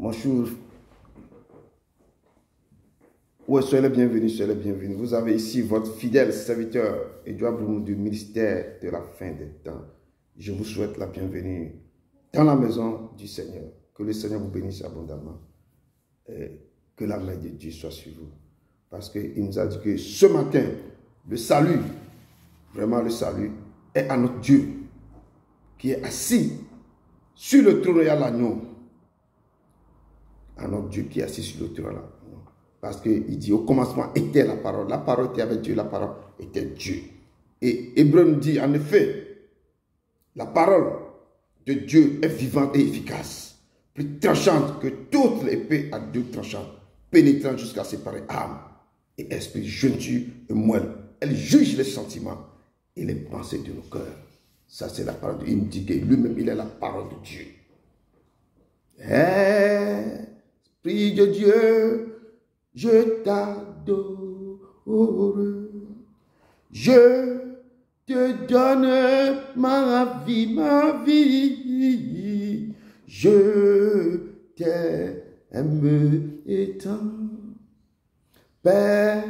Bonjour. Oui, soyez les bienvenus, soyez les bienvenus. Vous avez ici votre fidèle serviteur, Edouard Blum, du ministère de la fin des temps. Je vous souhaite la bienvenue dans la maison du Seigneur. Que le Seigneur vous bénisse abondamment. Et que la main de Dieu soit sur vous. Parce qu'il nous a dit que ce matin, le salut, vraiment le salut, est à notre Dieu qui est assis sur le trône et à l'agneau. À notre Dieu qui est assis sur le trône. Parce qu'il dit au commencement était la parole était avec Dieu, la parole était Dieu. Et Hébreu nous dit en effet, la parole de Dieu est vivante et efficace, plus tranchante que toute l'épée à deux tranchants, pénétrant jusqu'à séparer âme et esprit, jointure et moelle. Elle juge les sentiments et les pensées de nos cœurs. Ça c'est la parole de Dieu. Il nous dit que lui-même il est la parole de Dieu. Esprit de Dieu, je t'adore, je te donne ma vie, je t'aime et tant. Père,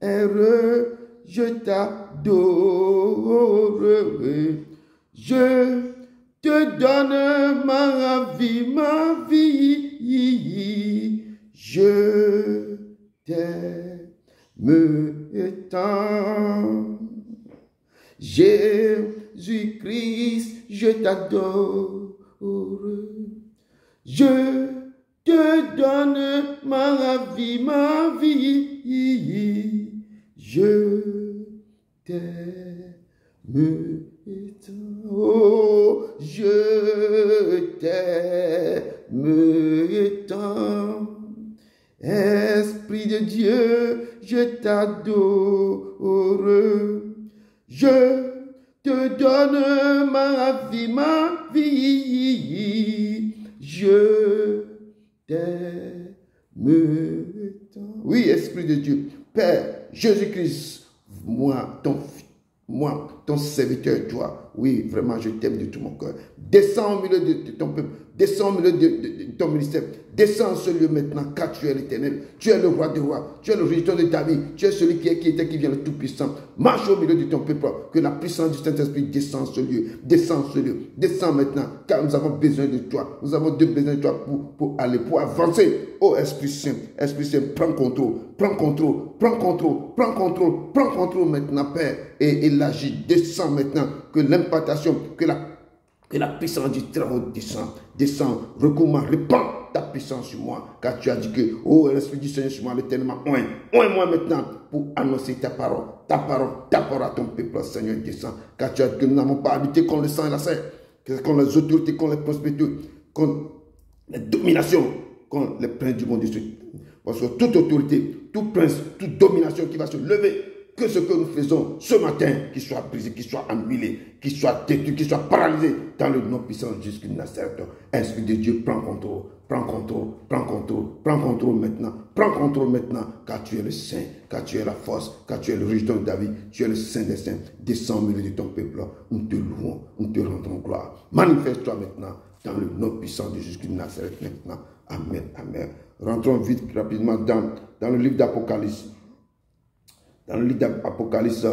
je t'adore, je te donne ma vie, je t'aime tant. Jésus-Christ, je t'adore. Je te donne ma vie. Je t'aime tant. Oh, je t'aime tant. Esprit de Dieu, je t'adore. Je te donne ma vie. Je t'aime tant. Oui, Esprit de Dieu, Père Jésus-Christ, moi, ton serviteur, toi, oui, vraiment, je t'aime de tout mon cœur. Descends au milieu de ton peuple, descends au milieu de ton ministère, descends en ce lieu maintenant, car tu es l'Éternel, tu es le roi des rois, tu es le régisseur de ta vie, tu es celui qui était, qui vient, le Tout-Puissant. Marche au milieu de ton peuple, que la puissance du Saint-Esprit descend en ce lieu, descends maintenant, car nous avons besoin de toi, nous avons besoin de toi pour aller, pour avancer. Oh Esprit Saint, prends contrôle maintenant, Père, et il agit, descend maintenant, que l'implantation, que la puissance du Très-Haut descend, recommence, répand ta puissance sur moi, car tu as dit que, oh, l'Esprit du Seigneur sur moi, l'éternellement, oint-moi maintenant, pour annoncer ta parole à ton peuple, Seigneur, descend, car tu as dit que nous n'avons pas habité contre le sang et la chair, contre les autorités, contre les prospérités, contre les dominations, contre les princes du monde, parce que toute autorité, tout prince, toute domination qui va se lever, que ce que nous faisons ce matin, qu'il soit brisé, qu'il soit annulé, qu'il soit détruit, qu'il soit paralysé dans le nom puissant de Jésus Nazareth. Esprit de Dieu, prends contrôle maintenant, car tu es le Saint, car tu es la force, car tu es le régisseur de David, tu es le Saint des Saints. Descends au milieu de ton peuple, nous te louons, nous te rendons gloire. Manifeste-toi maintenant dans le nom puissant de Jésus Nazareth maintenant. Amen, amen. Rentrons vite, rapidement dans le livre d'Apocalypse. Dans le livre d'Apocalypse,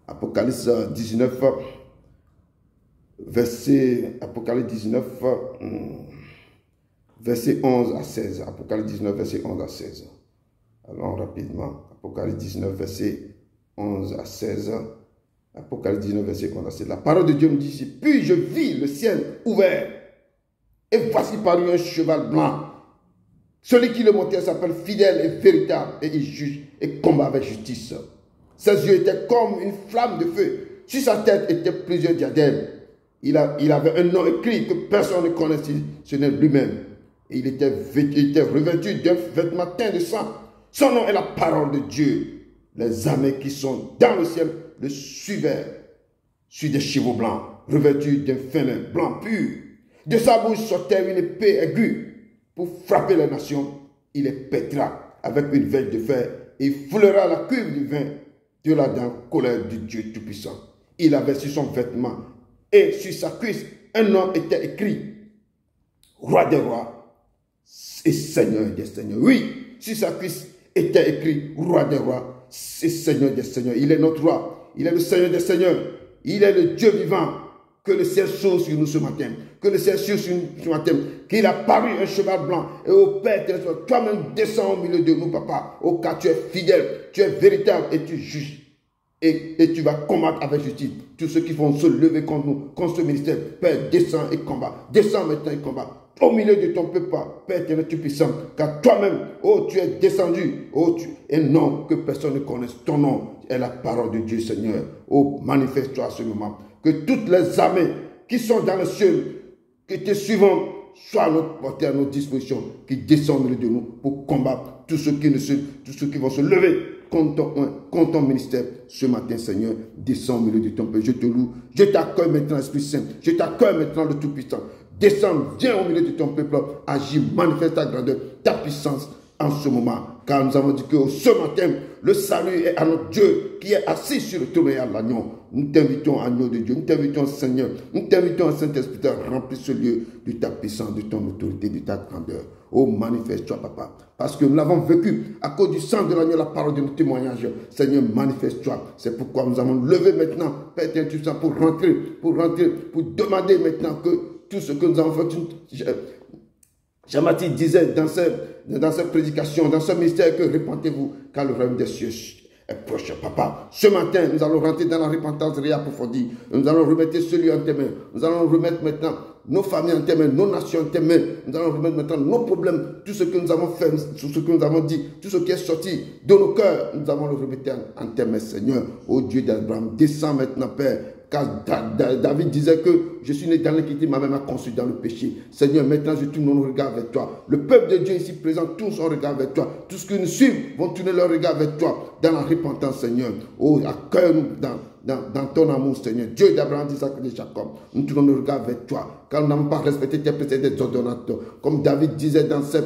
Apocalypse 19, verset 11 à 16. Apocalypse 19, verset 11 à 16. Allons rapidement. Apocalypse 19, verset 11 à 16. Apocalypse 19, verset 11 à 16. La parole de Dieu me dit ici, puis je vis le ciel ouvert, et voici parut un cheval blanc. Celui qui le montait s'appelle fidèle et véritable, et il juge et combat avec justice. Ses yeux étaient comme une flamme de feu. Sur sa tête étaient plusieurs diadèmes. Il avait un nom écrit que personne ne connaissait, ce n'est lui-même. Et il était revêtu d'un vêtement teint de sang. Son nom est la parole de Dieu. Les armées qui sont dans le ciel le suivaient sur des chevaux blancs, revêtus d'un fin lin blanc pur. De sa bouche sortait une épée aiguë. Pour frapper les nations, il les pètera avec une veille de fer et il foulera la cuve du vin de la dent colère du Dieu Tout-Puissant. Il avait sur son vêtement et sur sa cuisse un nom était écrit, Roi des rois et Seigneur des Seigneurs. Oui, sur sa cuisse était écrit Roi des Rois, c'est Seigneur des Seigneurs. Il est notre Roi, il est le Seigneur des Seigneurs, il est le Dieu vivant. Que le ciel s'ouvre sur nous ce matin, que le ciel s'ouvre sur nous ce matin, qu'il a paru un cheval blanc, et au Père, toi-même descends au milieu de nous, papa, au cas tu es fidèle, tu es véritable et tu juges. Et tu vas combattre avec justice tous ceux qui vont se lever contre nous, contre ce ministère. Père, descends et combat. Descends maintenant et combat. Au milieu de ton peuple, Père éternel, tu es puissant. Car toi-même, oh, tu es descendu. Oh, et non, que personne ne connaisse ton nom. Est la parole de Dieu, Seigneur. Oh, manifeste-toi à ce moment. Que toutes les armées qui sont dans le ciel, qui te suivent, soient à notre portée, à notre disposition, qui descendent au milieu de nous pour combattre tous ceux qui vont se lever contre ton ministère ce matin, Seigneur. Descends au milieu de ton peuple. Je te loue. Je t'accueille maintenant, Esprit Saint. Je t'accueille maintenant, le Tout-Puissant. Descends, viens au milieu de ton peuple. Agis, manifeste ta grandeur, ta puissance en ce moment. Car nous avons dit que ce matin, le salut est à notre Dieu qui est assis sur le trône et à l'agneau. Nous t'invitons, agneau de Dieu. Nous t'invitons, Seigneur. Nous t'invitons, Saint-Esprit, à remplir ce lieu de ta puissance, de ton autorité, de ta grandeur. Oh, manifeste-toi, papa. Parce que nous l'avons vécu à cause du sang de l'agneau, la parole de nos témoignages. Seigneur, manifeste-toi. C'est pourquoi nous avons levé maintenant, Père Saint, pour rentrer, pour demander maintenant que tout ce que nous avons fait. Jean-Baptiste disait dans cette prédication, dans ce mystère, que répentez-vous, car le royaume des cieux est proche. Papa, ce matin, nous allons rentrer dans la repentance réapprofondie. Nous allons remettre ce lieu en tes mains. Nous allons remettre maintenant nos familles en tes mains, nos nations en tes mains. Nous allons remettre maintenant nos problèmes, tout ce que nous avons fait, tout ce que nous avons dit, tout ce qui est sorti de nos cœurs. Nous allons le remettre en tes mains, Seigneur. Ô Dieu d'Abraham, descends maintenant, Père. Car David disait que je suis né dans l'iniquité, ma mère m'a construit dans le péché. Seigneur, maintenant je tourne mon regard vers toi. Le peuple de Dieu ici présent tourne son regard vers toi. Tous ceux qui nous suivent vont tourner leur regard vers toi dans la repentance, Seigneur. Oh, accueille-nous dans ton amour, Seigneur. Dieu d'Abraham, d'Isaac et de Jacob. Nous tournons le regard vers toi. Car nous n'avons pas respecté tes précédents des ordonnateurs. Comme David disait dans ces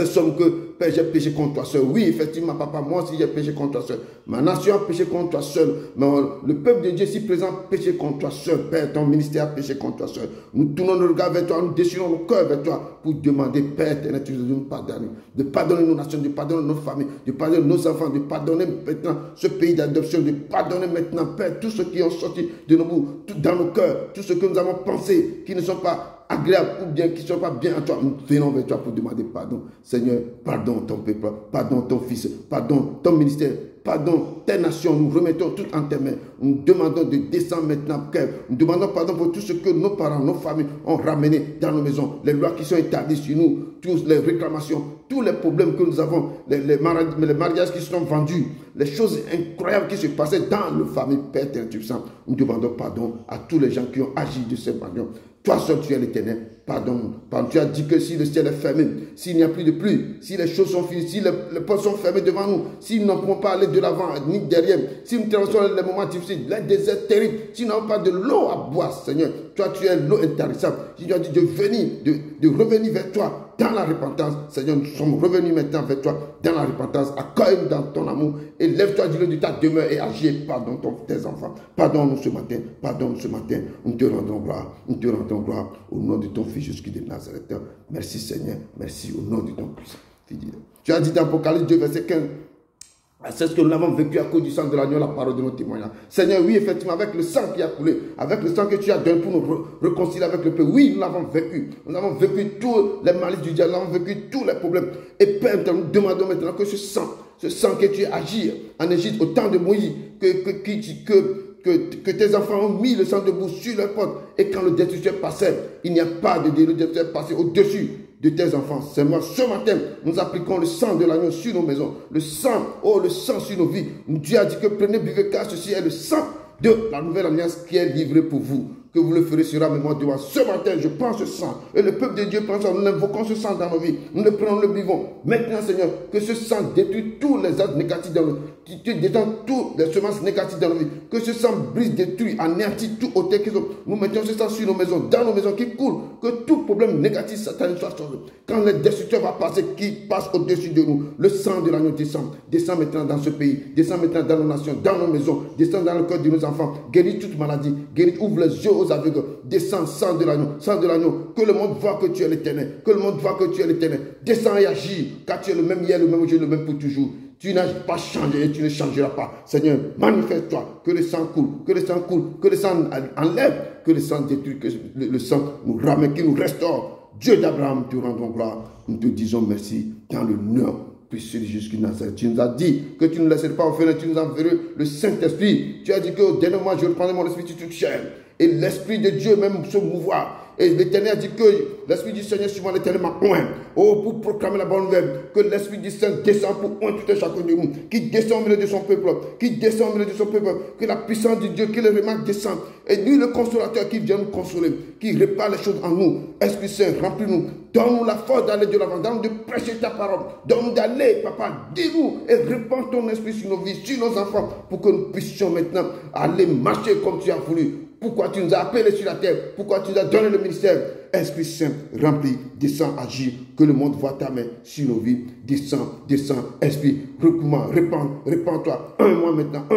sommes que Père, j'ai péché contre toi seul. Oui, effectivement, papa, moi aussi j'ai péché contre toi seul. Ma nation a péché contre toi seul. Mais le peuple de Dieu ici présent a péché contre toi seul. Père, ton ministère a péché contre toi seul. Nous tournons le regard vers toi, nous déchirons nos cœurs vers toi pour demander, Père, de nous pardonner. De pardonner nos nations, de pardonner nos familles, de pardonner nos enfants, de pardonner maintenant ce pays d'adoption, de pardonner maintenant, Père, tous ceux qui ont sorti de nos bouts, dans nos cœurs, tous ceux que nous avons pensé, qui ne sont pas agréables ou bien qui ne sont pas bien à toi. Nous venons vers toi pour demander pardon. Seigneur, pardon ton peuple, pardon ton fils, pardon ton ministère, pardon tes nations. Nous remettons tout en tes mains. Nous demandons de descendre maintenant. Nous demandons pardon pour tout ce que nos parents, nos familles ont ramené dans nos maisons. Les lois qui sont établies sur nous, toutes les réclamations, tous les problèmes que nous avons, les mariages qui sont vendus, les choses incroyables qui se passaient dans nos familles. Père Saint-Puissant, nous demandons pardon à tous les gens qui ont agi de cette manière. Toi seul, tu es l'Éternel. Pardon. Tu as dit que si le ciel est fermé, s'il n'y a plus de pluie, si les choses sont finies, si les portes sont fermées devant nous, si nous ne pouvons pas aller de l'avant ni derrière, si nous traversons les moments difficiles, les déserts terribles, si nous n'avons pas de l'eau à boire, Seigneur, toi tu es l'eau intarissable. Si tu as dit de venir, de revenir vers toi dans la repentance, Seigneur, nous sommes revenus maintenant vers toi dans la repentance. Accueille-nous dans ton amour et lève-toi du lieu de ta demeure et agis. Pardonne tes enfants. Pardonne-nous ce matin. Pardonne-nous ce matin. Nous te rendons gloire. Nous te rendons gloire au nom de ton Fils Jésus-Christ de Nazareth. Merci Seigneur. Merci au nom de ton puissant fidèle. Tu as dit dans Apocalypse 2, verset 15. C'est ce que nous avons vécu à cause du sang de l'agneau, la parole de nos témoignages. Seigneur, oui, effectivement, avec le sang qui a coulé, avec le sang que tu as donné pour nous réconcilier avec le peuple, oui, nous l'avons vécu. Nous avons vécu tous les malices du diable, nous avons vécu tous les problèmes. Et Père, nous demandons maintenant que ce sang que tu as agi en Égypte au temps de Moïse, que tes enfants ont mis le sang debout sur leur porte, et quand le destructeur passait, il n'y a pas de le destructeur passé au-dessus de tes enfants. C'est moi, ce matin, nous appliquons le sang de l'agneau sur nos maisons. Le sang sur nos vies. Dieu a dit que prenez, buvez, car ceci est le sang de la nouvelle alliance qui est livrée pour vous. Que vous le ferez sur la mémoire de moi. Ce matin, je prends ce sang. Et le peuple de Dieu prend ça. Nous invoquons ce sang dans nos vies. Nous le prenons, nous le vivons. Maintenant, Seigneur, que ce sang détruit tous les actes négatifs Tu détends toutes les semences négatives dans nos vies. Que ce sang brise, détruit, anéantit tout hôtel qu'ils ont. Nous mettons ce sang sur nos maisons, dans nos maisons qui coulent. Que tout problème négatif satanique soit changé. Quand le destructeur va passer, qu'il passe au-dessus de nous. Le sang de l'agneau descend. Descend maintenant dans ce pays. Descend maintenant dans nos nations, dans nos maisons. Descend dans le cœur de nos enfants. Guéris toute maladie. Guéris, ouvre les yeux aux aveugles. Descend, sang de l'agneau. Sang de l'agneau. Que le monde voit que tu es l'Éternel. Que le monde voit que tu es l'Éternel. Descends et agis. Car tu es le même hier, le même aujourd'hui, le même pour toujours. Tu n'as pas changé et tu ne changeras pas. Seigneur, manifeste-toi. Que le sang coule. Que le sang coule. Que le sang enlève. Que le sang détruit. Que le sang nous ramène. Qui nous restaure. Dieu d'Abraham, te rendons gloire. Nous te disons merci dans le nom puissant de Jésus de Nazareth. Tu nous as dit que tu ne nous laisserais pas offrir. Tu nous as enverré le Saint-Esprit. Tu as dit que au dernier moment, je reprendrai mon esprit sur toute chair. Et l'Esprit de Dieu même se mouvoir. Et l'Éternel a dit que l'Esprit du Seigneur sur moi, l'Éternel m'a oint. Oh, pour proclamer la bonne nouvelle, que l'Esprit du Saint descend pour oint tout un chacun de nous, qui descend au milieu de son peuple, qui descend au milieu de son peuple, que la puissance de Dieu, que le remarque descend. Et lui, le consolateur qui vient nous consoler, qui répare les choses en nous. Esprit Saint, remplis-nous. Donne-nous la force d'aller de l'avant, donne-nous de prêcher ta parole. Donne-nous d'aller, papa, dis-nous et répands ton esprit sur nos vies, sur nos enfants, pour que nous puissions maintenant aller marcher comme tu as voulu. Pourquoi tu nous as appelés sur la terre? Pourquoi tu nous as donné le ministère? Esprit Saint, rempli, descends, agis, que le monde voit ta main sur nos vies. Descends, Esprit, répands-toi. Un mois maintenant,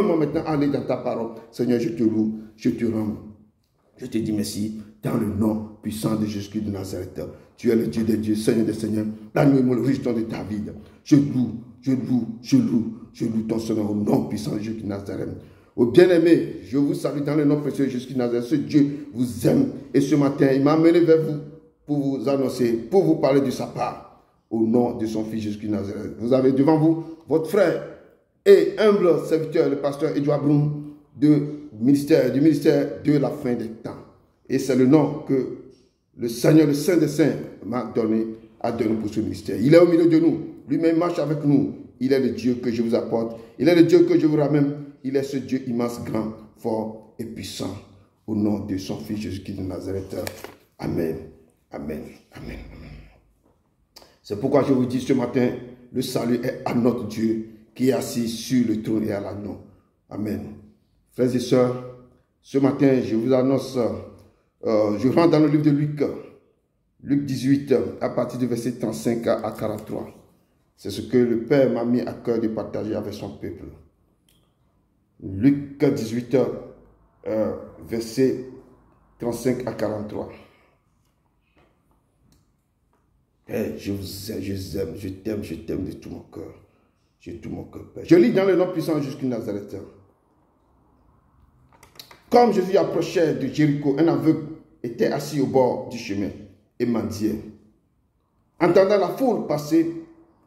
allez dans ta parole. Seigneur, je te loue, je te rends. Je te dis merci dans le nom puissant de Jésus de Nazareth. Tu es le Dieu des dieux, Seigneur des seigneurs, l'agneau le riche de David. Je loue ton Seigneur au nom puissant de Jésus de Nazareth. Ô bien-aimés, je vous salue dans le nom précieux de Jésus de Nazareth. Ce Dieu vous aime. Et ce matin, il m'a amené vers vous pour vous annoncer, pour vous parler de sa part. Au nom de son fils Jésus de Nazareth. Vous avez devant vous votre frère et humble serviteur, le pasteur Edouard Bloum, du ministère de la fin des temps. Et c'est le nom que le Seigneur, le Saint des Saints, a donné pour ce ministère. Il est au milieu de nous. Lui-même marche avec nous. Il est le Dieu que je vous apporte. Il est le Dieu que je vous ramène. Il est ce Dieu immense, grand, fort et puissant. Au nom de son fils Jésus-Christ de Nazareth. Amen. Amen. Amen. C'est pourquoi je vous dis ce matin, le salut est à notre Dieu qui est assis sur le trône et à l'agneau. Amen. Frères et sœurs, ce matin, je vous annonce, je rentre dans le livre de Luc, Luc 18, à partir du verset 35 à 43. C'est ce que le Père m'a mis à cœur de partager avec son peuple. Luc 18, verset 35 à 43. Père, je vous aime, je t'aime de tout mon cœur. De tout mon cœur, Père. Je lis dans le nom puissant jusqu'à Nazareth. Comme Jésus approchait de Jéricho, un aveugle était assis au bord du chemin et mendiait. Entendant la foule passer,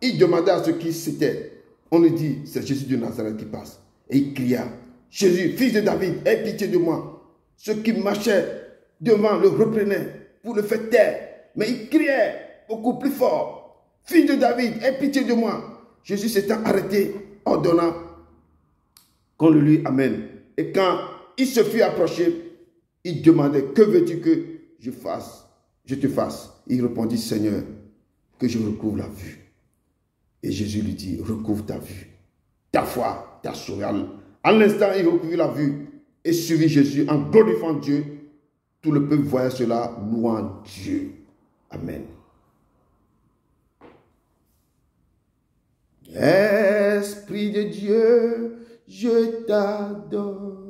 il demanda à ce qui c'était. On lui dit, c'est Jésus de Nazareth qui passe. Et il cria, Jésus, fils de David, aie pitié de moi. Ceux qui marchaient devant le reprenaient pour le faire taire. Mais il criait beaucoup plus fort, fils de David, aie pitié de moi. Jésus s'étant arrêté, ordonna qu'on le lui amène. Et quand il se fut approché, il demandait, que veux-tu que je te fasse? Il répondit, Seigneur, que je recouvre la vue. Et Jésus lui dit, recouvre ta vue. Ta foi t'a sauvé. À l'instant, il recouvrit la vue et suivit Jésus en glorifiant Dieu. Tout le peuple voyait cela, louant Dieu. Amen. Esprit de Dieu, je t'adore.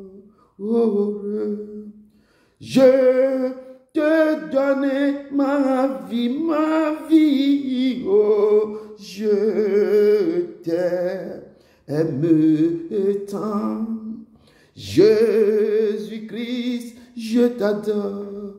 Je te donne ma vie, oh, je t'aime tant. Jésus-Christ, je t'adore.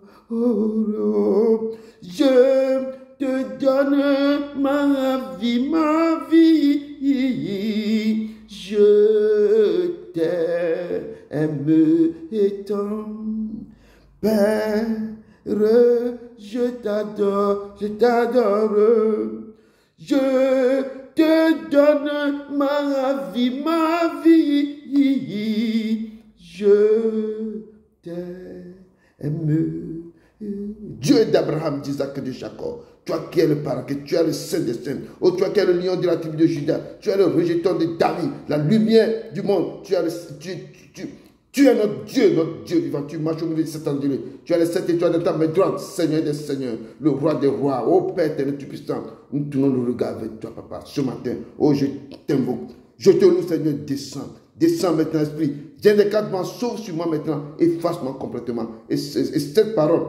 Je te donne ma vie, je t'aime tant. Père, je t'adore, je te donne ma vie, je t'aime Dieu d'Abraham, d'Isaac et de Jacob. Toi qui es le paraclet, tu es le Saint des Saints. Oh, toi qui es le lion de la tribu de Juda, tu es le rejeton de David, la lumière du monde. Tu es notre Dieu vivant. Tu marches au milieu de cette andouille. Tu as les 7 étoiles de ta main droite, Seigneur des Seigneurs, le roi des rois. Oh Père éternel, tu puissant. Nous tournons le regard avec toi, Papa, ce matin. Oh, je t'invoque. Je te loue, Seigneur, descends. Descends maintenant, Esprit. Viens des quatre vents, sauve sur moi maintenant. Efface-moi complètement. Et cette parole,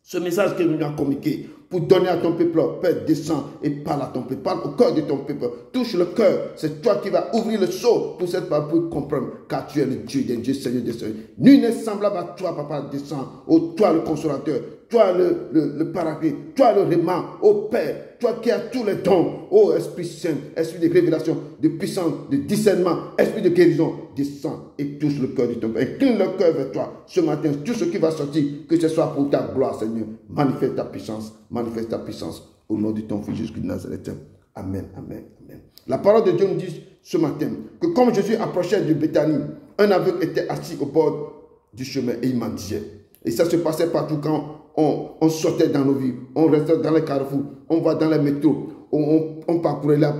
ce message que nous avons communiqué pour donner à ton peuple, Père, descends et parle à ton peuple, parle au cœur de ton peuple, touche le cœur, c'est toi qui vas ouvrir le sceau pour cette parole, pour comprendre, car tu es le Dieu des dieux, Seigneur des Seigneurs. Nul n'est semblable à toi, Papa, descends, ô toi le consolateur, toi le paraclet, toi le réman, ô Père, toi qui as tous les dons, ô Esprit Saint, Esprit de révélation, de puissance, de discernement, Esprit de guérison, descends et touche le cœur de ton Père, incline le cœur vers toi, ce matin, tout ce qui va sortir, que ce soit pour ta gloire, Seigneur, manifeste ta puissance, au nom de ton Fils Jésus de Nazareth. Amen, amen, amen. La parole de Dieu nous dit ce matin que comme Jésus approchait de Béthanie, un aveugle était assis au bord du chemin et il mendiait. Et ça se passait partout quand on sortait dans nos vies, on restait dans les carrefours, on va dans les métros, on parcourait là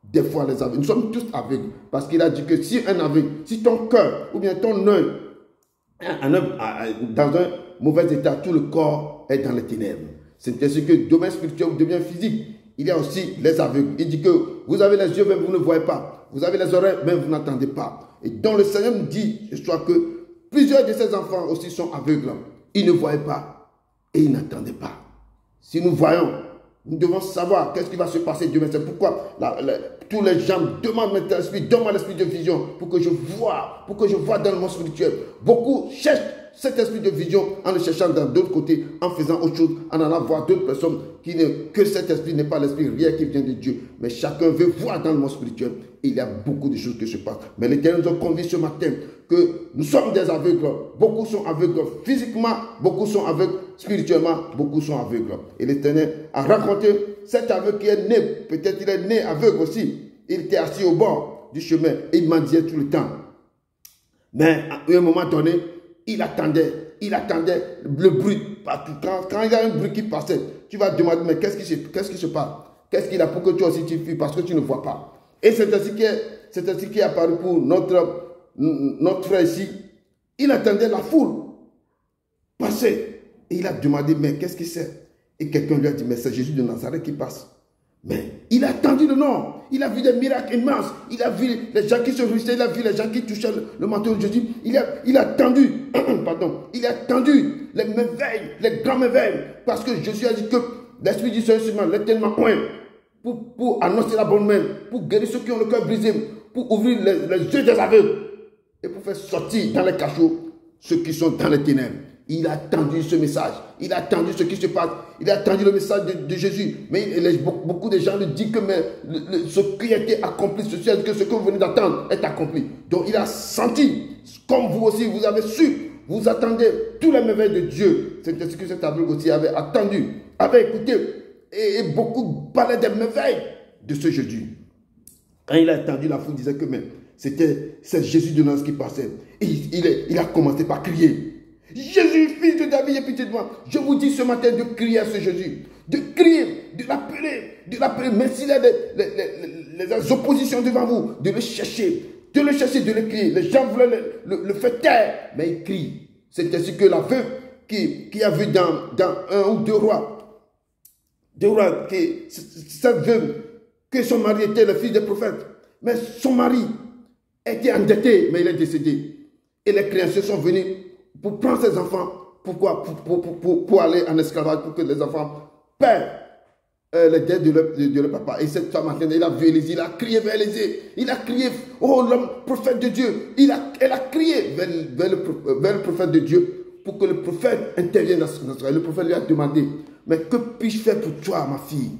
des fois les aveugles. Nous sommes tous aveugles parce qu'il a dit que si un aveugle, si ton cœur ou bien ton œil dans un mauvais état, tout le corps est dans les ténèbres. C'est ainsi que domaine spirituel ou domaine physique, il y a aussi les aveugles. Il dit que vous avez les yeux, mais vous ne voyez pas. Vous avez les oreilles, mais vous n'entendez pas. Et donc le Seigneur nous dit ce soir que plusieurs de ces enfants aussi sont aveugles. Ils ne voyaient pas et ils n'entendaient pas. Si nous voyons, nous devons savoir qu'est-ce qui va se passer demain. C'est pourquoi tous les gens demandent maintenant l'esprit, donne-moi l'esprit de vision pour que je vois dans le monde spirituel. Beaucoup cherchent cet esprit de vision en le cherchant dans d'autres côtés, en faisant autre chose, en allant voir d'autres personnes que cet esprit n'est pas l'esprit réel qui vient de Dieu. Mais chacun veut voir dans le monde spirituel. Et il y a beaucoup de choses qui se passent. Mais l'Éternel nous a conviés ce matin que nous sommes des aveugles. Beaucoup sont aveugles physiquement, beaucoup sont aveugles spirituellement, beaucoup sont aveugles. Et l'Éternel a raconté cet aveugle qui est né, peut-être il est né aveugle aussi. Il était assis au bord du chemin et il mendiait tout le temps. Mais à un moment donné, il attendait le bruit partout. Quand il y a un bruit qui passait, tu vas te demander, mais qu'est-ce qui se passe? Qu'est-ce qu'il a pour que toi aussi tu fuis parce que tu ne vois pas? Et c'est ainsi qui est apparu pour notre frère ici. Il attendait la foule passer. Et il a demandé, mais qu'est-ce que c'est? Et quelqu'un lui a dit, mais c'est Jésus de Nazareth qui passe. Mais il a attendu le nom. Il a vu des miracles immenses. Il a vu les gens qui se réunissaient. Il a vu les gens qui touchaient le manteau de Jésus. Il a attendu, pardon, il a attendu les merveilles, les grands merveilles. Parce que Jésus a dit que l'Esprit du Seigneur l'est tellement loin pour annoncer la bonne main, pour guérir ceux qui ont le cœur brisé, pour ouvrir les yeux des aveugles et pour faire sortir dans les cachots ceux qui sont dans les ténèbres. Il a attendu ce message. Il a attendu ce qui se passe. Il a attendu le message de Jésus. Mais beaucoup de gens lui disent que ce qui a été accompli, que ce que vous venez d'attendre est accompli. Donc il a senti, comme vous aussi, vous avez su, vous attendez tous les merveilles de Dieu. C'est ce que cet aveugle aussi avait attendu, avait écouté. Et beaucoup parlaient des merveilles de ce Jésus. Quand il a attendu, la foule disait que c'est Jésus de Nazareth qui passait. Et il a commencé par crier. Jésus, fils de David, aie pitié de moi. Je vous dis ce matin de crier à ce Jésus. De crier, de l'appeler. Même s'il y a les oppositions devant vous, de le chercher, de le crier. Les gens voulaient le faire taire, mais il crie. C'est ainsi que la veuve qui a vu dans un ou deux rois, cette veuve, que son mari était le fils des prophètes. Mais son mari était endetté, mais il est décédé. Et les créanciers sont venus pour prendre ses enfants. Pourquoi? Pour aller en esclavage, pour que les enfants paient les dettes de leur papa. Et cette femme, il a vu Élisée, il a crié vers Élisée. Il a crié, oh l'homme prophète de Dieu. Elle a crié vers le prophète de Dieu pour que le prophète intervienne dans son histoire. Le prophète lui a demandé, mais que puis-je faire pour toi, ma fille?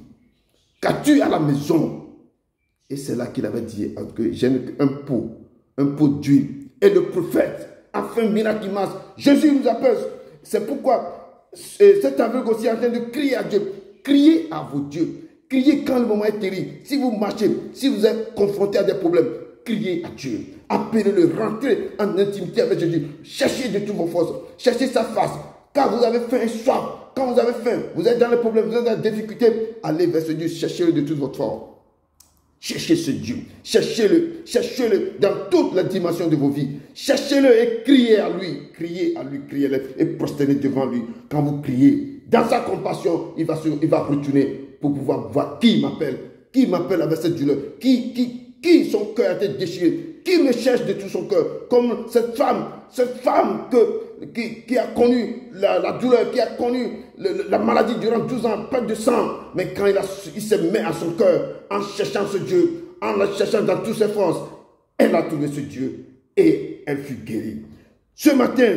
Qu'as-tu à la maison? Et c'est là qu'il avait dit que j'ai un pot d'huile. Et le prophète a fait un miracle immense. Jésus nous appelle. C'est pourquoi cet aveugle aussi est en train de crier à Dieu. Criez à vos dieux. Criez quand le moment est terrible. Si vous marchez, si vous êtes confronté à des problèmes, criez à Dieu. Appelez-le, rentrez en intimité avec Jésus. Cherchez de toutes vos forces. Cherchez sa face. Quand vous avez faim et soif, quand vous avez faim, vous êtes dans les problèmes, vous êtes dans les difficultés, allez vers ce Dieu, cherchez-le de toute votre force. Cherchez ce Dieu, cherchez-le dans toutes les dimensions de vos vies. Cherchez-le et criez à lui, criez-le et prosternez devant lui. Quand vous criez, dans sa compassion, il va retourner pour pouvoir voir qui m'appelle avec cette douleur, qui son cœur a été déchiré, qui me cherche de tout son cœur, comme cette femme qui a connu la douleur, qui a connu la maladie durant 12 ans, perte de sang. Mais quand il se met à son cœur, en cherchant ce Dieu, en le cherchant dans toutes ses forces, elle a trouvé ce Dieu et elle fut guérie. Ce matin,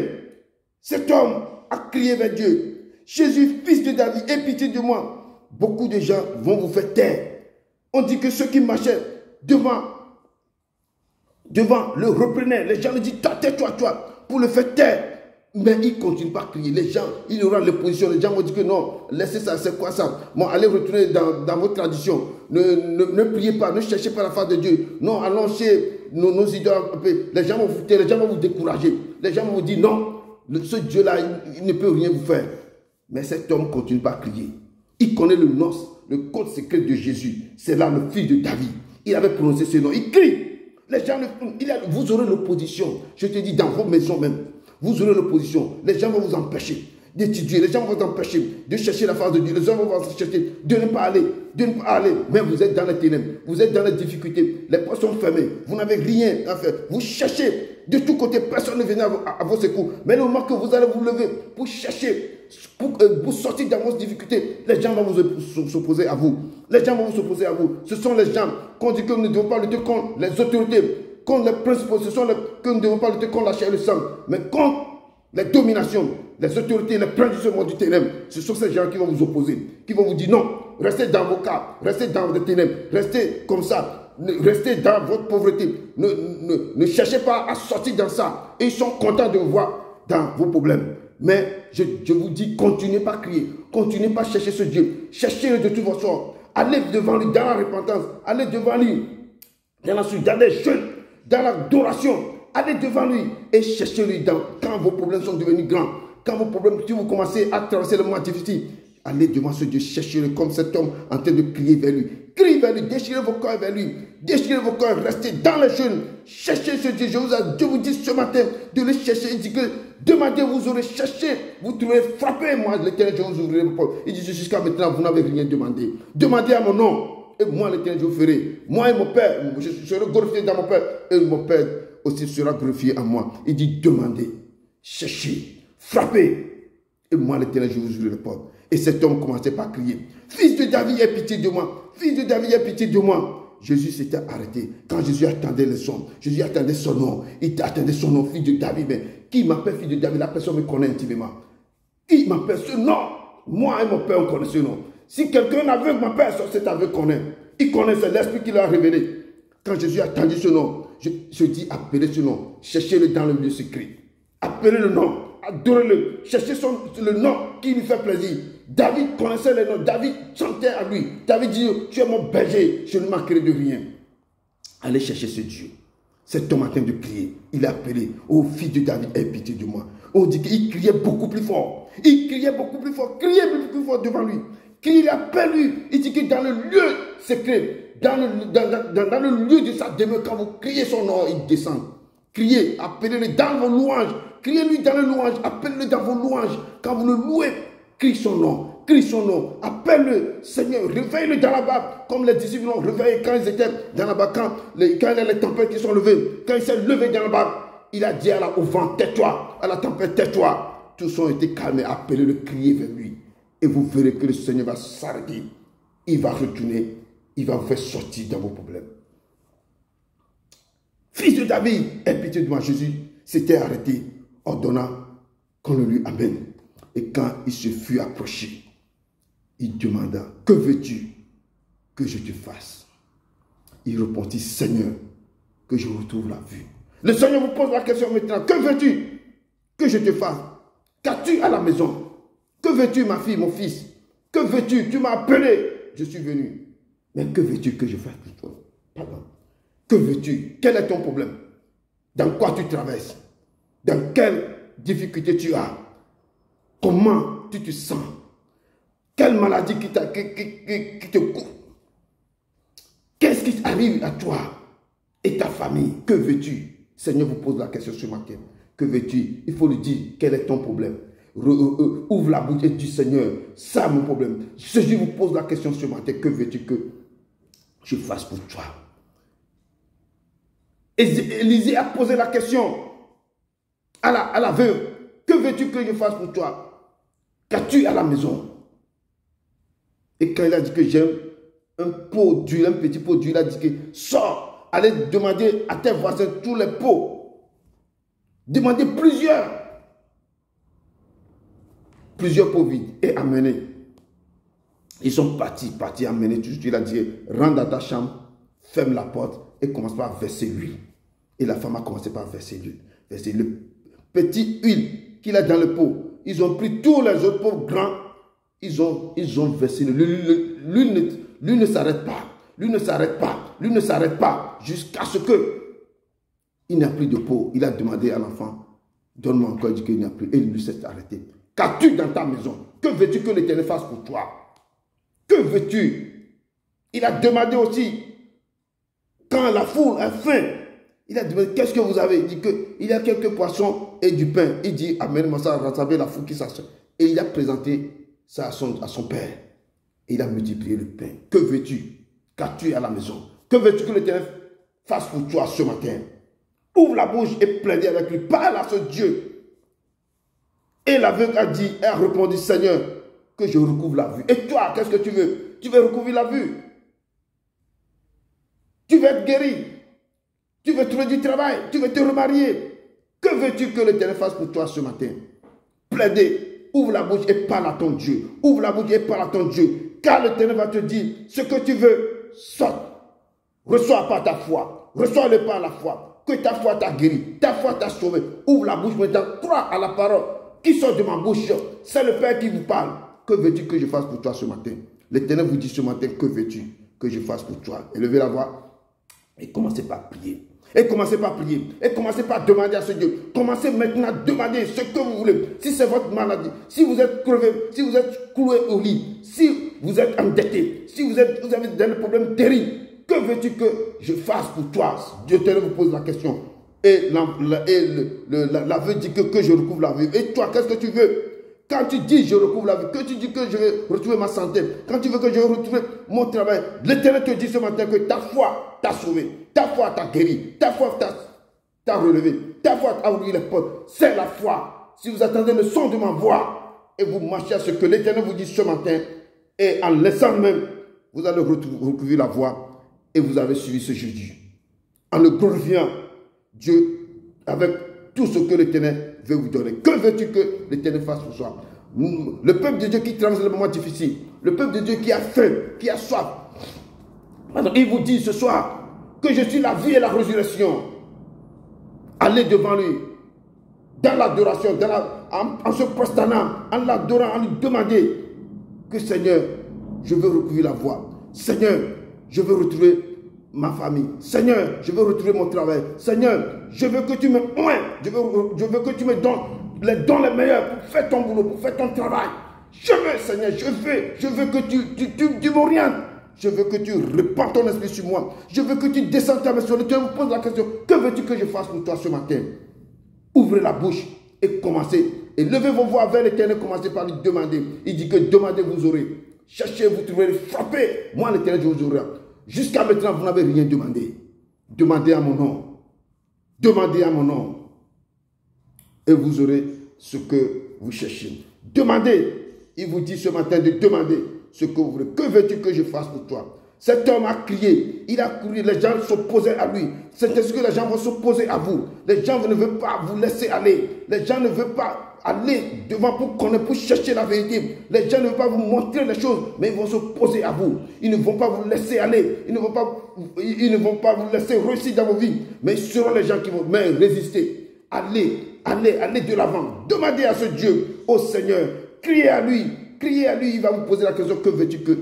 cet homme a crié vers Dieu, Jésus, fils de David, aie pitié de moi. Beaucoup de gens vont vous faire taire. On dit que ceux qui marchaient devant le reprenaient. Les gens lui disent, tais-toi, pour le faire taire. Mais il ne continue pas à crier. Les gens, il aura l'opposition. Les gens vont dire que non, laissez ça, c'est quoi ça? Bon, allez retourner dans votre tradition. Ne priez pas, ne cherchez pas la face de Dieu. Non, allons chez nos idoles. Les gens vont vous taire, les gens vont vous décourager. Les gens vont vous dire non, ce Dieu-là, il ne peut rien vous faire. Mais cet homme continue pas à crier. Il connaît le nom, le code secret de Jésus. C'est là le fils de David. Il avait prononcé ce nom. Il crie. Les gens, vous aurez l'opposition. Je te dis, dans vos maisons même. Vous aurez l'opposition. Les gens vont vous empêcher d'étudier. Les gens vont vous empêcher de chercher la face de Dieu. Les gens vont vous chercher de ne pas aller. Mais vous êtes dans les ténèbres. Vous êtes dans les difficultés. Les portes sont fermées. Vous n'avez rien à faire. Vous cherchez de tous côtés. Personne ne vient à vos secours. Mais le moment que vous allez vous lever pour chercher, pour sortir dans vos difficultés, les gens vont vous s'opposer à vous. Les gens vont vous s'opposer à vous. Ce sont les gens qu'on dit que nous ne devons pas lutter contre les autorités. Contre les principaux, ce sont que nous ne devons pas lutter contre la chair et le sang, mais contre les dominations, les autorités, les princes du monde du ténèbre. Ce sont ces gens qui vont vous opposer, qui vont vous dire non, restez dans vos cas, restez dans les ténèbres, restez comme ça, restez dans votre pauvreté, ne cherchez pas à sortir dans ça. Et ils sont contents de vous voir dans vos problèmes. Mais je vous dis, continuez pas à crier, continuez pas à chercher ce Dieu, cherchez-le de tout votre sort, allez devant lui dans la repentance, allez devant lui dans la suite, dans les jeûnes, dans l'adoration, allez devant lui et cherchez-lui quand vos problèmes sont devenus grands, quand vos problèmes, si vous commencez à traverser le moment difficile, allez devant ce Dieu, cherchez-le comme cet homme en train de crier vers lui. Criez vers lui, déchirez vos cœurs vers lui, déchirez vos cœurs, restez dans les jeûnes, cherchez ce Dieu. Je vous dis ce matin de le chercher. Il dit que demandez, vous aurez cherché, vous trouverez, frappez, moi l'Éternel, je vous ouvrirai vos portes. Il dit jusqu'à maintenant, vous n'avez rien demandé. Demandez à mon nom. Et moi, l'Éternel, je vous ferai. Moi et mon Père, je serai glorifié dans mon Père. Et mon Père aussi sera glorifié en moi. Il dit, demandez, cherchez, frappez. Et moi, l'Éternel, je vous ouvrirai les portes. Et cet homme commençait par crier, fils de David, aie pitié de moi. Fils de David, aie pitié de moi. Jésus s'était arrêté. Quand Jésus attendait le son, Jésus attendait son nom. Il attendait son nom, fils de David. Mais qui m'appelle fils de David? La personne me connaît intimement. Qui m'appelle ce nom? Moi et mon Père, on connaît ce nom. Si quelqu'un aveugle m'appelle, cet aveugle connaît. Il connaît, c'est l'Esprit qui l'a révélé. Quand Jésus a attendu ce nom, je dis appelez ce nom. Cherchez-le dans le lieu secret. Appelez le nom. Adorez-le. Cherchez le nom qui lui fait plaisir. David connaissait le nom. David chantait à lui. David dit, tu es mon berger, je ne manquerai de rien. Allez chercher ce Dieu. Cet homme en train de crier. Il a appelé, ô fils de David, aie pitié de moi. On dit qu'il criait beaucoup plus fort. Il criait beaucoup plus fort. Criez beaucoup plus fort devant lui. Il appelle lui, il dit que dans le lieu secret, dans le lieu de sa demeure, quand vous criez son nom, il descend. Criez, appelez-le dans vos louanges, criez-lui dans les louanges, appelez-le dans vos louanges. Quand vous le louez, crie son nom, appelle-le, Seigneur, réveille-le dans la barque, comme les disciples l'ont réveillé quand ils étaient dans la barque, quand il y a les tempêtes qui sont levées, quand il s'est levé dans la barque, il a dit au vent, tais-toi, à la tempête, tais-toi. Tous ont été calmés, appelez-le, criez vers lui. Et vous verrez que le Seigneur va s'arrêter. Il va retourner. Il va vous faire sortir dans vos problèmes. Fils de David, aie pitié de moi. Jésus s'était arrêté, ordonnant qu'on le lui amène. Et quand il se fut approché, il demanda, que veux-tu que je te fasse? Il répondit, Seigneur, que je retrouve la vue. Le Seigneur vous pose la question maintenant, que veux-tu que je te fasse? Qu'as-tu à la maison? Que veux-tu, ma fille, mon fils? Que veux-tu? Tu m'as appelé, je suis venu. Mais que veux-tu que je fasse pour toi? Pardon. Que veux-tu? Quel est ton problème? Dans quoi tu traverses? Dans quelle difficulté tu as? Comment tu te sens? Quelle maladie qui te coupe? Qu'est-ce qui arrive à toi et ta famille? Que veux-tu? Seigneur vous pose la question ce matin. Que veux-tu? Il faut lui dire quel est ton problème. Ouvre la bouche et dis Seigneur, ça mon problème. Je vous pose la question ce matin. Que veux-tu que je fasse pour toi? Élisée a posé la question à la veuve. Que veux-tu que je fasse pour toi? Qu'as-tu à la maison? Et quand il a dit que j'aime un pot d'huile, un petit pot d'huile, il a dit que sors, allez demander à tes voisins tous les pots. Demandez plusieurs pots vides et amenez. Ils sont partis amener. Il a dit, rentre dans ta chambre, ferme la porte et commence par verser l'huile. Et la femme a commencé par verser l'huile. Verser le petit huile qu'il a dans le pot. Ils ont pris tous les autres pots grands. Ils ont versé l'huile. L'huile ne s'arrête pas. L'huile ne s'arrête pas. L'huile ne s'arrête pas. Jusqu'à ce que il n'y a plus de pot. Il a demandé à l'enfant, donne-moi encore. Il dit qu'il n'y a plus. Et l'huile s'est arrêtée. Qu'as-tu dans ta maison? Que veux-tu que l'Éternel fasse pour toi? Que veux-tu? Il a demandé aussi, quand la foule a faim, il a demandé, qu'est-ce que vous avez? Il dit qu'il y a quelques poissons et du pain. Il dit, amène-moi ça, rassembler la foule qui s'assoit. Et il a présenté ça à son père. Et il a multiplié le pain. Que veux-tu? Qu'as-tu à la maison? Que veux-tu que l'Éternel fasse pour toi ce matin? Ouvre la bouche et plaide avec lui. Parle à ce Dieu. Et l'aveugle a dit, elle a répondu, Seigneur, que je recouvre la vue. Et toi, qu'est-ce que tu veux? Tu veux recouvrir la vue? Tu veux être guéri? Tu veux trouver du travail? Tu veux te remarier? Que veux-tu que l'Éternel fasse pour toi ce matin? Plaidez, ouvre la bouche et parle à ton Dieu. Ouvre la bouche et parle à ton Dieu. Car l'Éternel va te dire, ce que tu veux, saute. Reçois par ta foi. Reçois-le par la foi. Que ta foi t'a guéri. Ta foi t'a sauvé. Ouvre la bouche maintenant. Crois à la parole qui sort de ma bouche. C'est le Père qui vous parle. Que veux-tu que je fasse pour toi ce matin? L'Éternel vous dit ce matin, que veux-tu que je fasse pour toi? Élevez la voix et commencez par prier. Et commencez par prier. Et commencez par demander à ce Dieu. Commencez maintenant à demander ce que vous voulez. Si c'est votre maladie, si vous êtes crevé, si vous êtes cloué au lit, si vous êtes endetté, si vous avez des problèmes terribles, que veux-tu que je fasse pour toi? Dieu vous pose la question. Et l'aveugle dit que je recouvre la vue. Et toi, qu'est-ce que tu veux? Quand tu dis je recouvre la vue, que tu dis que je vais retrouver ma santé, quand tu veux que je vais retrouver mon travail, l'Éternel te dit ce matin que ta foi t'a sauvé, ta foi t'a guéri, ta foi t'a relevé, ta foi t'a ouvert les portes. C'est la foi. Si vous attendez le son de ma voix et vous marchez à ce que l'Éternel vous dit ce matin, et en laissant même, vous allez recouvrir la voie et vous avez suivi ce jeudi. En le glorifiant, Dieu, avec tout ce que l'Éternel veut vous donner. Que veux-tu que l'Éternel fasse pour toi? Le peuple de Dieu qui traverse les moments difficiles, le peuple de Dieu qui a faim, qui a soif. Alors, il vous dit ce soir que je suis la vie et la résurrection. Allez devant lui, dans l'adoration, en se prosternant, en l'adorant, en lui demandant que Seigneur, je veux recouvrir la voie. Seigneur, je veux retrouver ma famille. Seigneur, je veux retrouver mon travail. Seigneur, je veux que tu me oins. Je veux que tu me donnes les dons les meilleurs pour faire ton boulot, pour faire ton travail. Je veux, Seigneur, je veux que tu m'orientes. Je veux que tu répands ton esprit sur moi. Je veux que tu descendes ta main sur le terrain. Me pose la question, que veux-tu que je fasse pour toi ce matin? Ouvrez la bouche et commencez. Et levez vos voix vers l'Éternel, commencez par lui demander. Il dit que demandez, vous aurez. Cherchez, vous trouverez. Frappez. Moi, l'Éternel, je vous aurai. Jusqu'à maintenant, vous n'avez rien demandé. Demandez à mon nom. Demandez à mon nom. Et vous aurez ce que vous cherchez. Demandez. Il vous dit ce matin de demander ce que vous voulez. Que veux-tu que je fasse pour toi? Cet homme a crié. Il a couru. Les gens s'opposaient à lui. C'est ce que les gens vont s'opposer à vous. Les gens ne veulent pas vous laisser aller. Les gens ne veulent pas aller devant pour connaître, pour chercher la vérité. Les gens ne veulent pas vous montrer les choses, mais ils vont s'opposer à vous. Ils ne vont pas vous laisser aller. Ils ne vont pas vous laisser réussir dans vos vies. Mais ce seront les gens qui vont résister. Allez de l'avant. Demandez à ce Dieu, au Seigneur. Criez à lui. Il va vous poser la question, que veux-tu que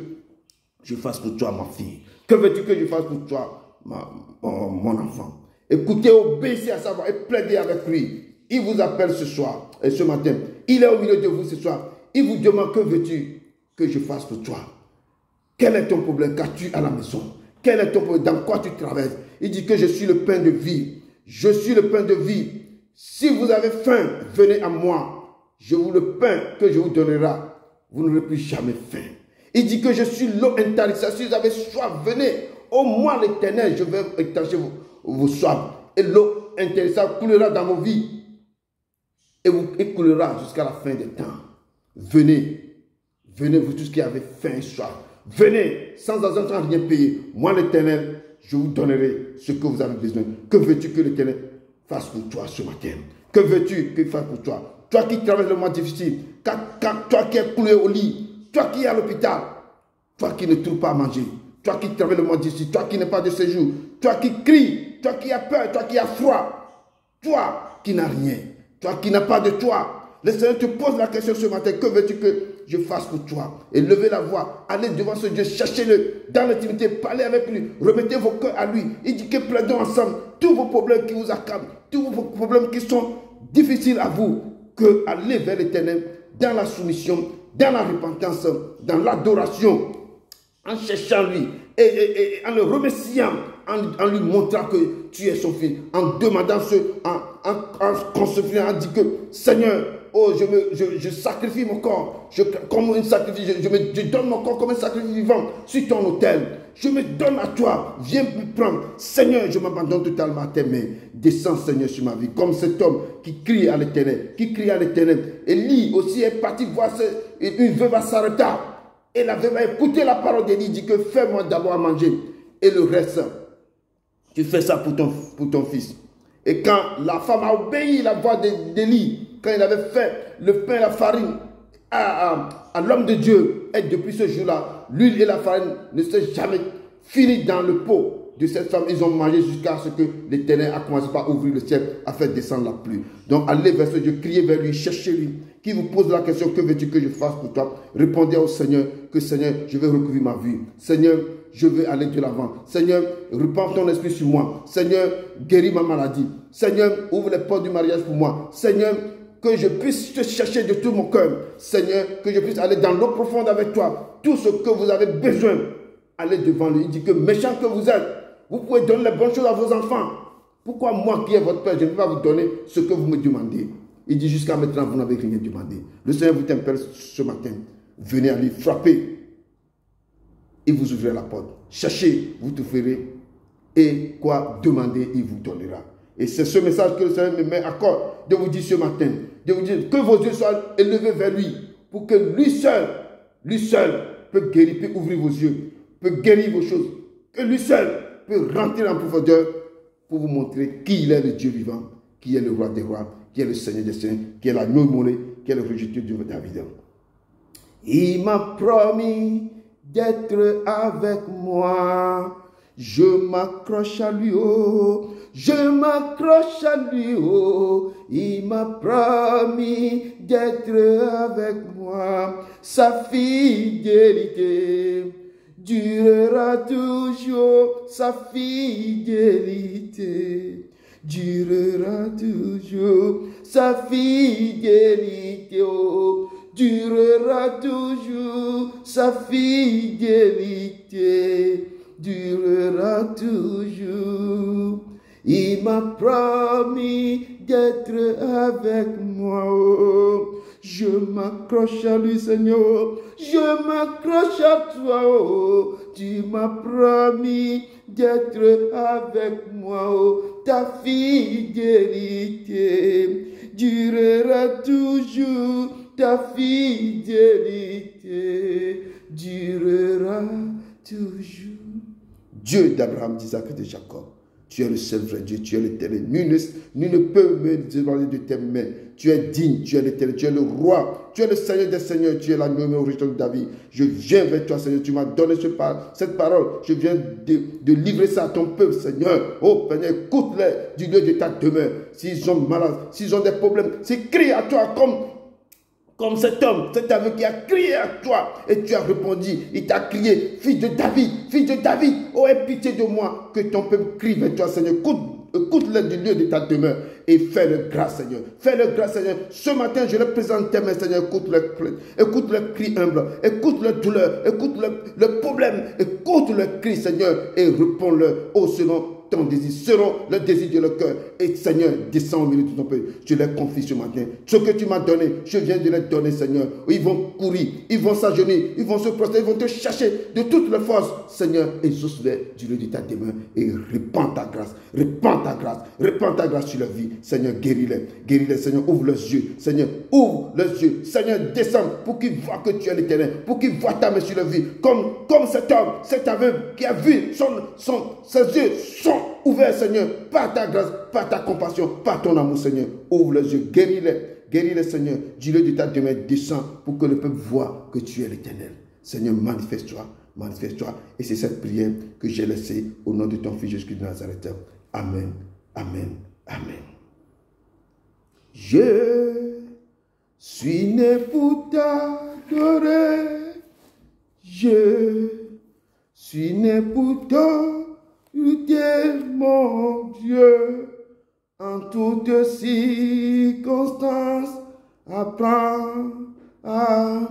je fasse pour toi, ma fille? Que veux-tu que je fasse pour toi, mon enfant? Écoutez, obéissez à sa voix et plaidez avec lui. Il vous appelle ce soir et ce matin. Il est au milieu de vous ce soir. Il vous demande, que veux-tu que je fasse pour toi? Quel est ton problème? Qu'as-tu à la maison? Quel est ton problème? Dans quoi tu traverses? Il dit que je suis le pain de vie. Je suis le pain de vie. Si vous avez faim, venez à moi. Je vous le pain que je vous donnerai. Vous n'aurez plus jamais faim. Il dit que je suis l'eau intarissable. Si vous avez soif, venez. Au moins l'Éternel, je vais étancher vos soifs. Et l'eau intarissable coulera dans vos vies. Et vous coulera jusqu'à la fin des temps. Venez. Venez, vous tous qui avez faim et soif. Venez, sans rien payer. Moi, l'Éternel, je vous donnerai ce que vous avez besoin. Que veux-tu que l'Éternel fasse pour toi ce matin? Que veux-tu qu'il fasse pour toi? Toi qui traverses le mois difficile, toi qui es coulé au lit, toi qui es à l'hôpital, toi qui ne trouves pas à manger, toi qui traverses le mois difficile, toi qui n'es pas de séjour, toi qui cries, toi qui as peur, toi qui as froid, toi qui n'as rien, toi qui n'as pas de toi. Le Seigneur te pose la question ce matin, que veux-tu que je fasse pour toi? Et levez la voix, allez devant ce Dieu, cherchez-le dans l'intimité, parlez avec lui, remettez vos cœurs à lui. Il dit que plaidons ensemble tous vos problèmes qui vous accablent, tous vos problèmes qui sont difficiles à vous, que allez vers l'Éternel dans la soumission, dans la repentance, dans l'adoration, en cherchant lui et en le remerciant, en lui montrant que tu es son fils, en demandant en confiant, en disant que Seigneur, oh, je sacrifie mon corps, comme un sacrifice, je donne mon corps comme un sacrifice vivant sur ton autel. Je me donne à toi, viens me prendre. Seigneur, je m'abandonne totalement à tes mains. Descends, Seigneur, sur ma vie, comme cet homme qui crie à l'Éternel, Élie aussi est parti voir une veuve à Sarepta. Et la veuve a écouté la parole d'Élie, dit que fais-moi d'abord à manger. Et le reste, tu fais ça pour ton fils. Et quand la femme a obéi la voix d'Élie, quand il avait fait le pain et la farine à l'homme de Dieu, et depuis ce jour-là, l'huile et la farine ne sont jamais finies dans le pot de cette femme. Ils ont mangé jusqu'à ce que l'Éternel a commencé par ouvrir le ciel, à faire descendre la pluie. Donc allez vers ce Dieu, criez vers lui, cherchez-lui. Qui vous pose la question, que veux-tu que je fasse pour toi? Répondez au Seigneur, que Seigneur, je vais recouvrir ma vie. Seigneur, je veux aller de l'avant. Seigneur, repends ton esprit sur moi. Seigneur, guéris ma maladie. Seigneur, ouvre les portes du mariage pour moi. Seigneur, que je puisse te chercher de tout mon cœur. Seigneur, que je puisse aller dans l'eau profonde avec toi. Tout ce que vous avez besoin, allez devant lui. Il dit que méchant que vous êtes, vous pouvez donner les bonnes choses à vos enfants. Pourquoi moi qui est votre père, je ne vais pas vous donner ce que vous me demandez? Il dit jusqu'à maintenant, vous n'avez rien demandé. Le Seigneur vous interpelle ce matin. Venez à lui, frappez. Il vous ouvrira la porte. Cherchez, vous trouverez. Et quoi demander, il vous donnera. Et c'est ce message que le Seigneur me met à corps de vous dire ce matin. De vous dire que vos yeux soient élevés vers lui. Pour que lui seul peut guérir, peut ouvrir vos yeux, peut guérir vos choses. Que lui seul peut rentrer en profondeur pour vous montrer qui il est, le Dieu vivant, qui est le roi des rois, qui est le Seigneur des seigneurs, qui est l'agneau immolé, qui est le rejeté de David. Il m'a promis d'être avec moi. Je m'accroche à lui, oh. Je m'accroche à lui, oh. Il m'a promis d'être avec moi. Sa fidélité durera toujours. Sa fidélité durera toujours. Sa fidélité, oh, durera toujours. Sa fidélité durera toujours. Il m'a promis d'être avec moi. Oh. Je m'accroche à lui, Seigneur. Je m'accroche à toi. Oh. Tu m'as promis d'être avec moi. Oh. Ta fidélité durera toujours. Ta fidélité durera toujours. Dieu d'Abraham, d'Isaac et de Jacob, tu es le seul vrai Dieu, tu es l'Éternel. Nul ne peut me dévoiler de tes mains. Tu es digne, tu es l'Éternel, tu es le roi, tu es le Seigneur des seigneurs, tu es l'agneau original de David. Je viens vers toi, Seigneur, tu m'as donné cette parole. Je viens de livrer ça à ton peuple, Seigneur. Oh, Seigneur, écoute-les du lieu de ta demeure. S'ils sont malades, s'ils ont des problèmes, c'est crie à toi comme cet homme, cet aveugle qui a crié à toi et tu as répondu. Il t'a crié, fils de David, oh, aie pitié de moi, que ton peuple crie vers toi, Seigneur. Écoute-le du lieu de ta demeure et fais-le grâce, Seigneur. Fais-le grâce, Seigneur. Ce matin, je le présente tes mains, Seigneur. Écoute le cri humble, écoute le douleur, écoute le problème, écoute le cri, Seigneur, et réponds-le selon ton désir, selon le désir de leur cœur. Et Seigneur, descends au milieu de ton peuple. Je les confie ce matin. Ce que tu m'as donné, je viens de les donner, Seigneur. Ils vont courir, ils vont s'agenouiller, ils vont se prosterner, ils vont te chercher de toutes les forces. Seigneur, exauce-les du lieu de ta main et répands ta grâce. Répands ta grâce. Répands ta grâce sur leur vie. Seigneur, guéris-les. Guéris-les, Seigneur. Ouvre leurs yeux. Seigneur, ouvre leurs yeux. Seigneur, descends pour qu'ils voient que tu es l'Éternel. Pour qu'ils voient ta main sur leur vie. Comme cet homme, cet aveugle qui a vu ses yeux sont ouverts, Seigneur, par ta grâce, par ta compassion, par ton amour, Seigneur. Ouvre les yeux, guéris-les, Seigneur. Dis-le de ta main, descends pour que le peuple voit que tu es l'Éternel. Seigneur, manifeste-toi. Et c'est cette prière que j'ai laissée au nom de ton Fils Jésus-Christ de Nazareth. Amen, amen, amen. Je suis né pour t'adorer. Je suis né pour t'adorer, mon Dieu. En toutes circonstances, apprends à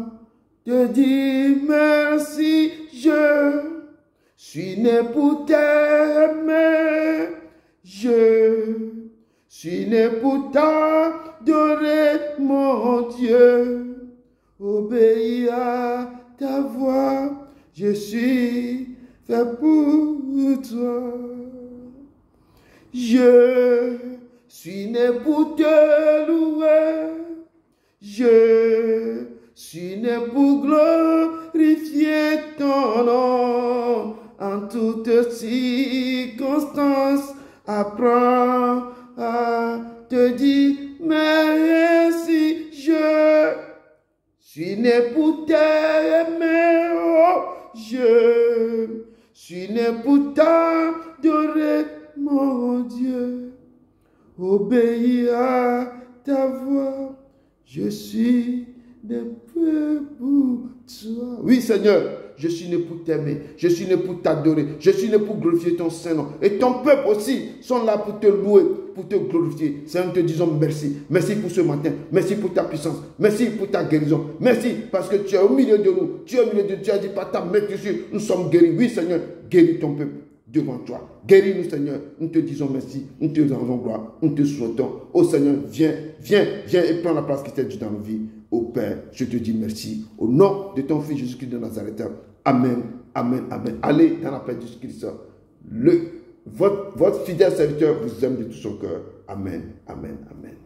te dire merci. Je suis né pour t'aimer. Je suis né pour t'adorer, mon Dieu. Obéis à ta voix. Je suis fait pour toi. Je suis né pour te louer. Je suis né pour glorifier ton nom. En toutes circonstances, apprends à te dire merci. Je suis né pour t'aimer. Oh, je suis né pour t'adorer, mon Dieu. Obéis à ta voix. Je suis né pour toi. Oui, Seigneur, je suis né pour t'aimer. Je suis né pour t'adorer. Je suis né pour glorifier ton Saint-Nom. Et ton peuple aussi sont là pour te louer, pour te glorifier. Seigneur, nous te disons merci. Merci pour ce matin. Merci pour ta puissance. Merci pour ta guérison. Merci parce que tu es au milieu de nous. Tu es au milieu de nous. Tu as dit par ta main dessus, nous sommes guéris. Oui, Seigneur, guéris ton peuple devant toi. Guéris-nous, Seigneur. Nous te disons merci. Nous te rendons gloire. Nous te souhaitons. Oh Seigneur, viens et prends la place qui t'est due dans nos vies. Ô Père, je te dis merci. Au nom de ton Fils Jésus-Christ de Nazareth. Amen, amen, amen. Allez dans la paix de Jésus-Christ. Votre fidèle serviteur vous aime de tout son cœur. Amen, amen, amen.